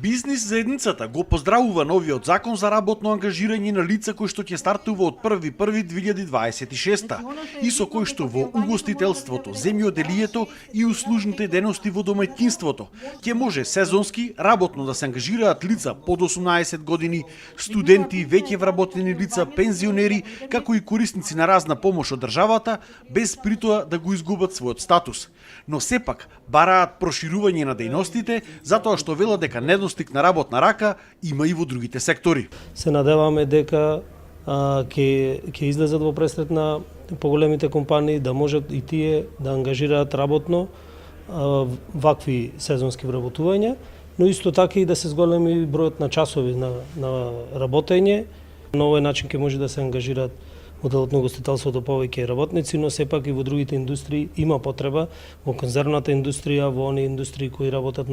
Бизнис заедницата го поздравува новиот закон за работно ангажирање на лица кои што ќе стартува од 1.1.2026 и со кој што во угостителството, земјоделието и услужните дејности во домаќинството ќе може сезонски работно да се ангажираат лица под 18 години, студенти, веќе вработени лица, пензионери, како и корисници на разна помош од државата, без притоа да го изгубат својот статус. Но сепак бараат проширување на дејностите, затоа што велат дека недостиг на работна рака има и во другите сектори. Се надеваме дека ќе излезат во пресрет на поголемите компании, да можат и тие да ангажираат работно вакви сезонски вработувања, но исто така и да се зголеми бројот на часови на работење. На овој начин ќе може да се ангажираат во делот на угостителството повеќе работници, но сепак и во другите индустрии има потреба, во конзервната индустрија, во оние индустрии кои работат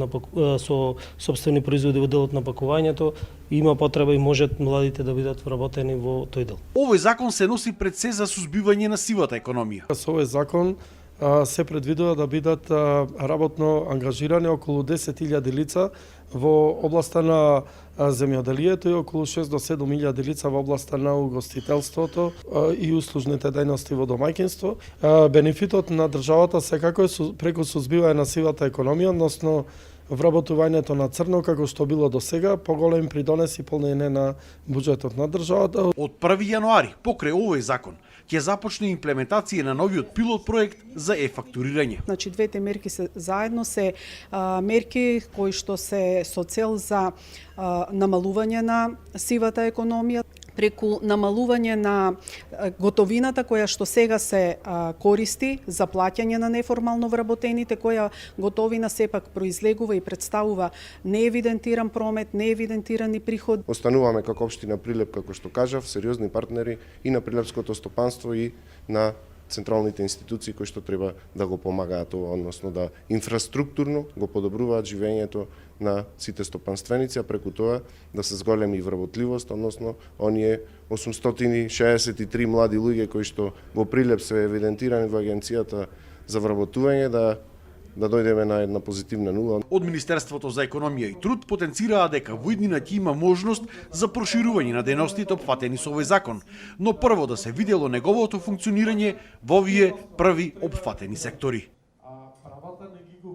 со сопствени производи во делот на пакувањето, има потреба и можат младите да бидат вработени во тој дел. Овој закон се носи пред се за сузбивање на сивата економија. Со овој закон се предвидува да бидат работно ангажирани околу 10.000 лица во областа на земјоделието и околу 6 до 7.000 лица во областа на угостителството и услужните дејности во домаќинство. Бенефитот на државата секако е преку сузбивање на сивата економија, односно вработувањето на црно, како што било до сега, поголем придонес и полнење на буџетот на државата. Од 1 јануари, покрај овој закон, ќе започне имплементација на новиот пилот проект за е-фактурирање. Значи, двете мерки се заедно се мерки кои што се со цел за намалување на сивата економија, преку намалување на готовината која што сега се користи за плаќање на неформално вработените, која готовина сепак произлегува и представува неевидентиран промет, неевидентирани приход. Остануваме како општина Прилеп, како што кажав, сериозни партнери и на прилепското стопанство и на централните институции кои што треба да го помагаат ова, односно да инфраструктурно го подобруваат живењето на сите стопанственици, а преку тоа да се зголеми и вработливост, односно оние 863 млади луѓе кои што во Прилеп се евидентирани во агенцијата за вработување да дојдеме на една позитивна нула. Од Министерството за економија и труд потенцираа дека во иднина ќе има можност за проширување на дејностите опфатени со овој закон, но прво да се видело неговото функционирање во овие први опфатени сектори.